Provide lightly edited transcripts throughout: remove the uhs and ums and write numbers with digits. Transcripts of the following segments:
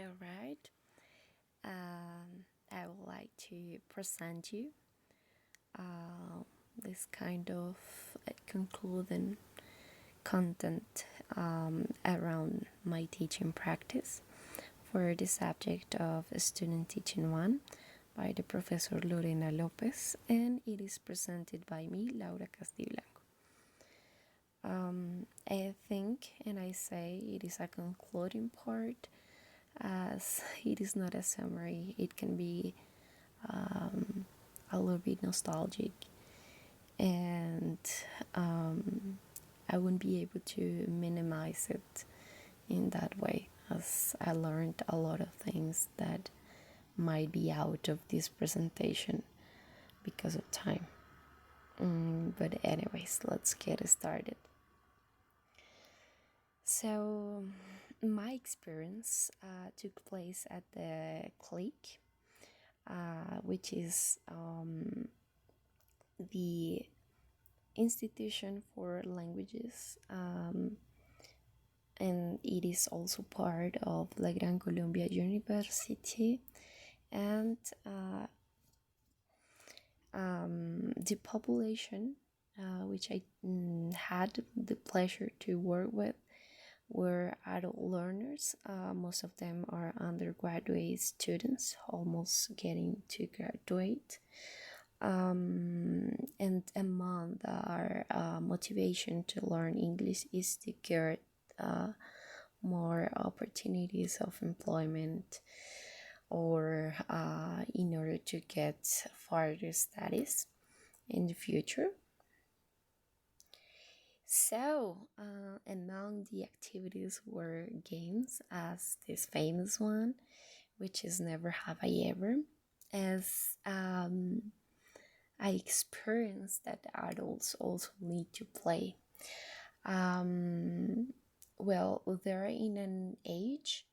All right. I would like to present you this kind of concluding content around my teaching practice for the subject of Student Teaching 1 by the Professor Lorena Lopez, and it is presented by me, Laura Castiblanco. I think, and I say it is a concluding part, as it is not a summary. It can be a little bit nostalgic, and I wouldn't be able to minimize it in that way, as I learned a lot of things that might be out of this presentation because of time. But anyways, let's get started. So my experience took place at the click, which is the institution for languages, and it is also part of La Gran Colombia University, and the population which I had the pleasure to work with were adult learners. Most of them are undergraduate students, almost getting to graduate. And among our motivation to learn English is to get more opportunities of employment, or in order to get further studies in the future. So, among the activities were games, as this famous one, which is Never Have I Ever, as I experienced that adults also need to play. Well, they're in an age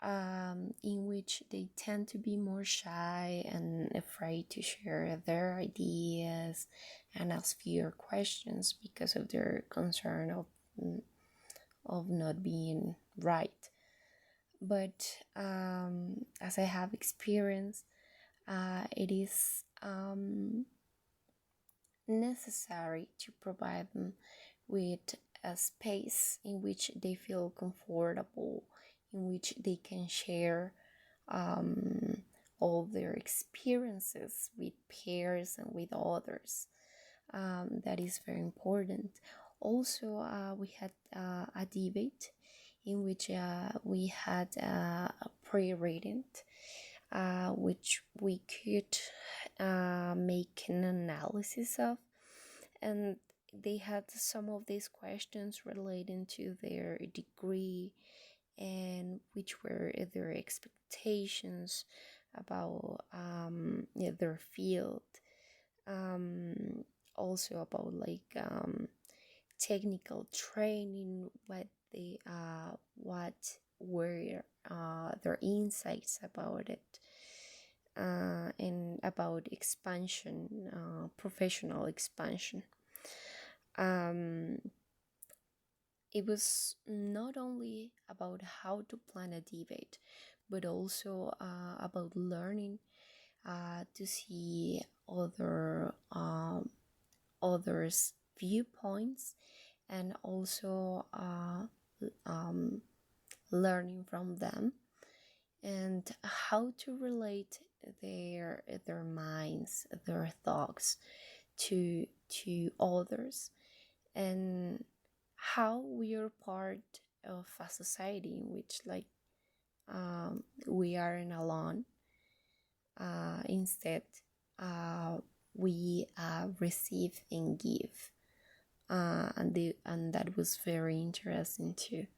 in which they tend to be more shy and afraid to share their ideas and ask fewer questions because of their concern of not being right. But as I have experienced, it is necessary to provide them with a space in which they feel comfortable, in which they can share all their experiences with peers and with others. That is very important. Also, we had a debate in which we had a pre-reading, which we could make an analysis of, and they had some of these questions relating to their degree and which were their expectations about their field, also about like technical training, what were their insights about it, and about expansion, professional expansion. It was not only about how to plan a debate, but also about learning to see others' viewpoints, and also learning from them, and how to relate their minds, their thoughts to others, and how we are part of a society in which we aren't alone. Instead, we receive and give, and that was very interesting too.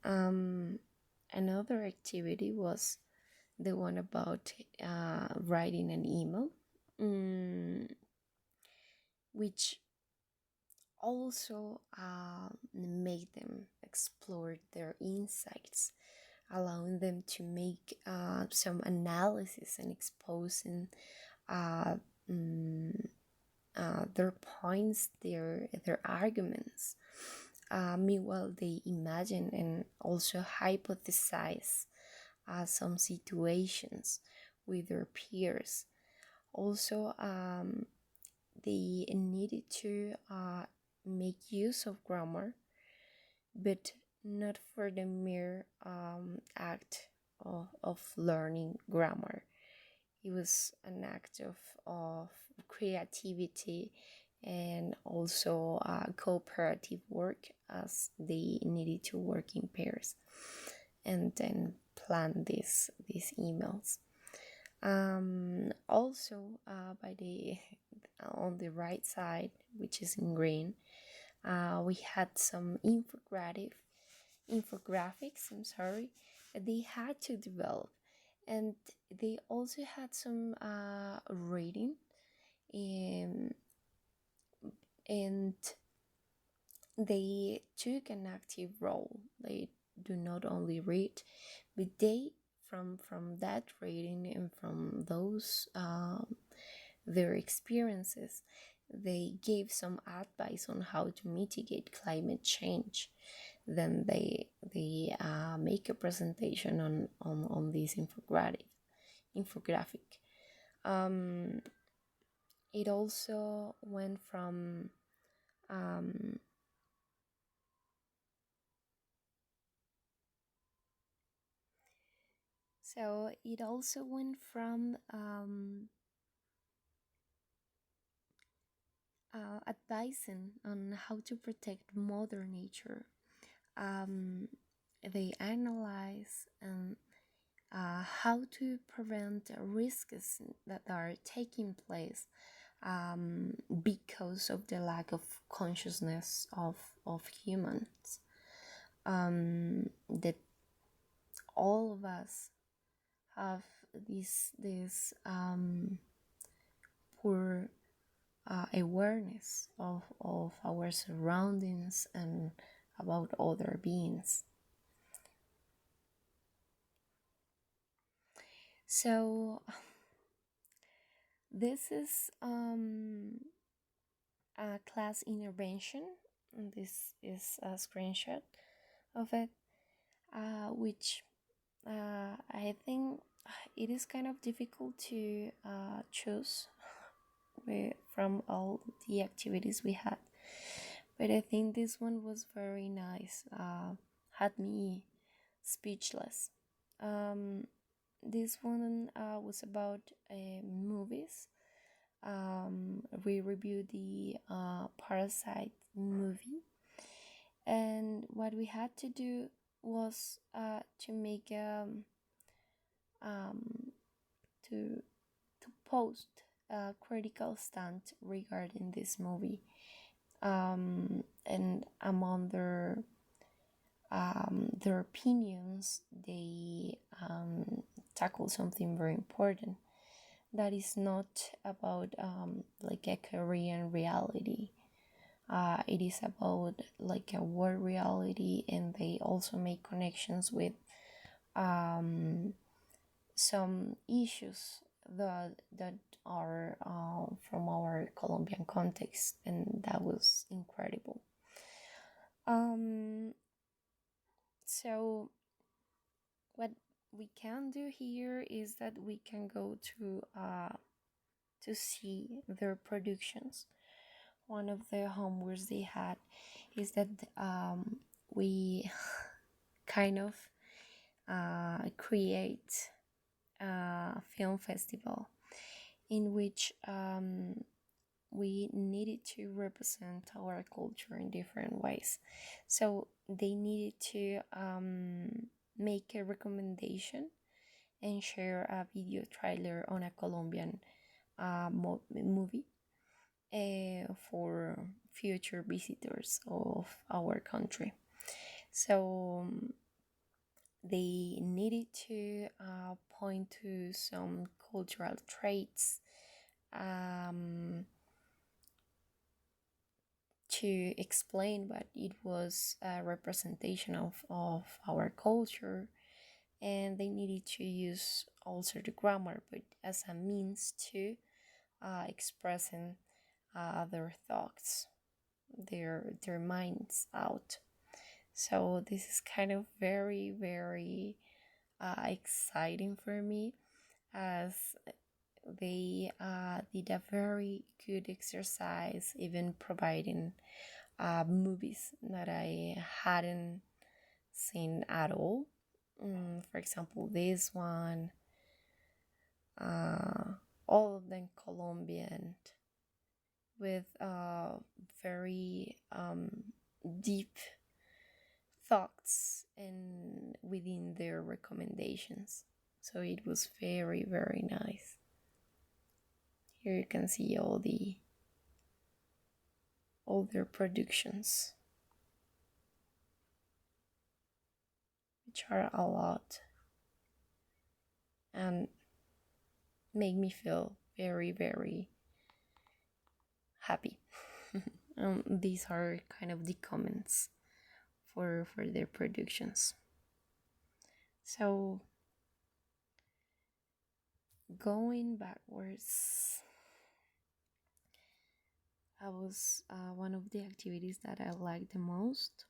Another activity was the one about writing an email, which also made them explore their insights, allowing them to make some analysis and exposing their points, their arguments. Meanwhile, they imagine and also hypothesize some situations with their peers. Also, they needed to make use of grammar, but not for the mere act of learning grammar. It was an act of creativity and also cooperative work, as they needed to work in pairs and then plan these emails. Also, by the on the right side, which is in green, we had some infographics. I'm sorry, that they had to develop, and they also had some reading, and and they took an active role. They do not only read, but they from that reading and from those their experiences, they gave some advice on how to mitigate climate change. Then they make a presentation on this infographic. Um, it also went from um, so it also went from advising on how to protect Mother Nature. Um, they analyze and how to prevent risks that are taking place because of the lack of consciousness of humans. That all of us have this poor awareness of our surroundings and about other beings. So this is a class intervention, and this is a screenshot of it, which I think it is kind of difficult to choose from all the activities we had, but I think this one was very nice, had me speechless. This one was about movies. We reviewed the Parasite movie, and what we had to do was to make um, to post a critical stand regarding this movie, and among their opinions, they tackle something very important that is not about like a Korean reality. It is about like a world reality, and they also make connections with some issues that are from our Colombian context, and that was incredible. So what we can do here is that we can go to see their productions. One of the homeworks they had is that we kind of create a film festival in which we needed to represent our culture in different ways. So they needed to make a recommendation and share a video trailer on a Colombian movie for future visitors of our country. So they needed to point to some cultural traits, to explain what it was a representation of our culture, and they needed to use also the grammar, but as a means to expressing their thoughts, their minds out. So this is kind of very exciting for me, as they did a very good exercise, even providing movies that I hadn't seen at all. For example, this one, uh, all of them Colombian, with very deep thoughts and within their recommendations. So it was very, very nice. Here you can see all their productions, which are a lot and make me feel very, very happy. These are kind of the comments for their productions. So going backwards, that was one of the activities that I liked the most.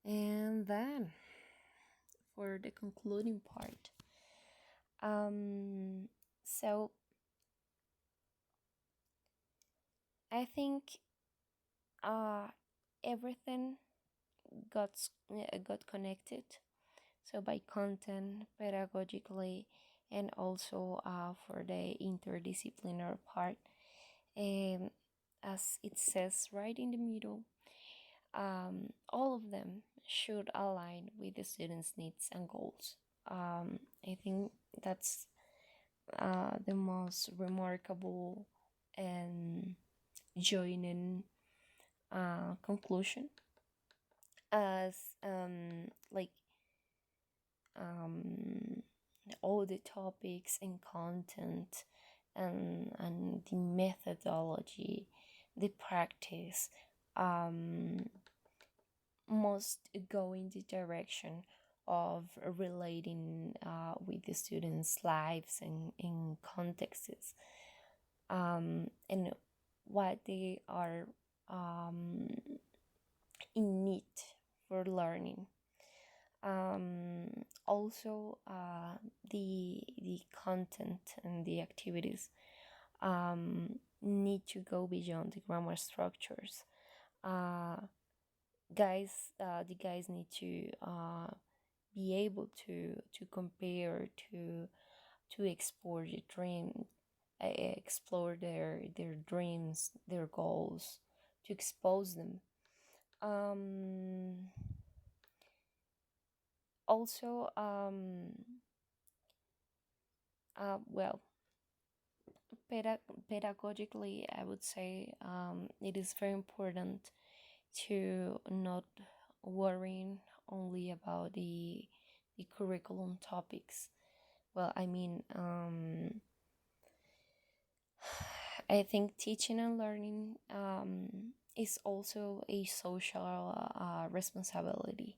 And then for the concluding part, so I think everything got connected. So by content, pedagogically, and also for the interdisciplinary part, um, as it says right in the middle, all of them should align with the students' needs and goals. I think that's the most remarkable and joining conclusion, as like um, all the topics and content and the methodology, the practice, must go in the direction of relating with the students' lives and in contexts, and what they are in need for learning. Also, the content and the activities need to go beyond the grammar structures. The guys need to be able to compare, to explore the dream, explore their dreams, their goals, to expose them. Also, well, pedagogically, I would say it is very important to not worrying only about the curriculum topics. Well, I mean, I think teaching and learning is also a social responsibility.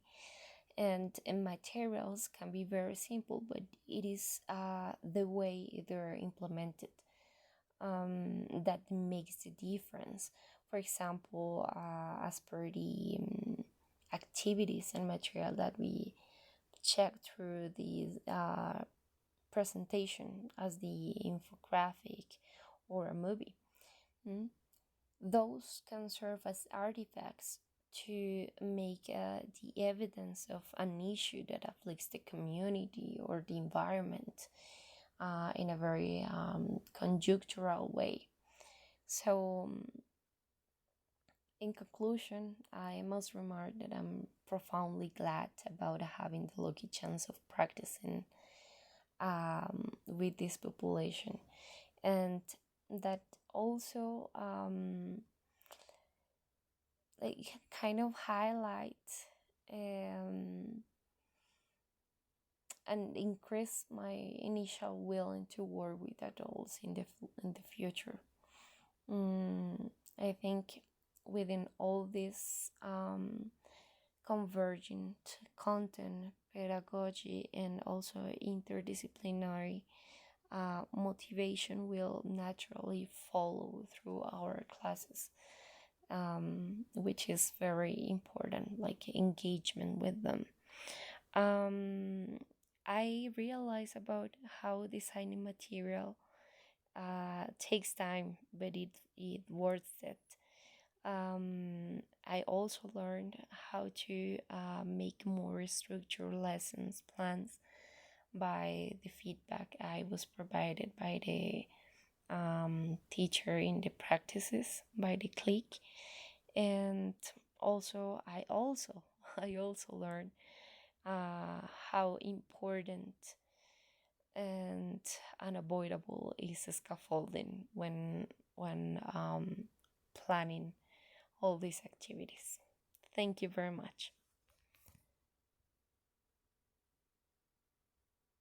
And materials can be very simple, but it is the way they're implemented that makes the difference. For example, as per the activities and material that we check through these presentation, as the infographic or a movie, those can serve as artifacts to make the evidence of an issue that afflicts the community or the environment in a very conjunctural way. So, in conclusion, I must remark that I'm profoundly glad about having the lucky chance of practicing with this population, and that also like kind of highlight and increase my initial willing to work with adults in the future. I think within all this convergent content, pedagogy, and also interdisciplinary motivation will naturally follow through our classes, which is very important, like engagement with them. I realized about how designing material takes time, but it worth it. I also learned how to make more structured lessons plans by the feedback I was provided by the teacher in the practices by the click. And also I also learned how important and unavoidable is scaffolding when planning all these activities. Thank you very much.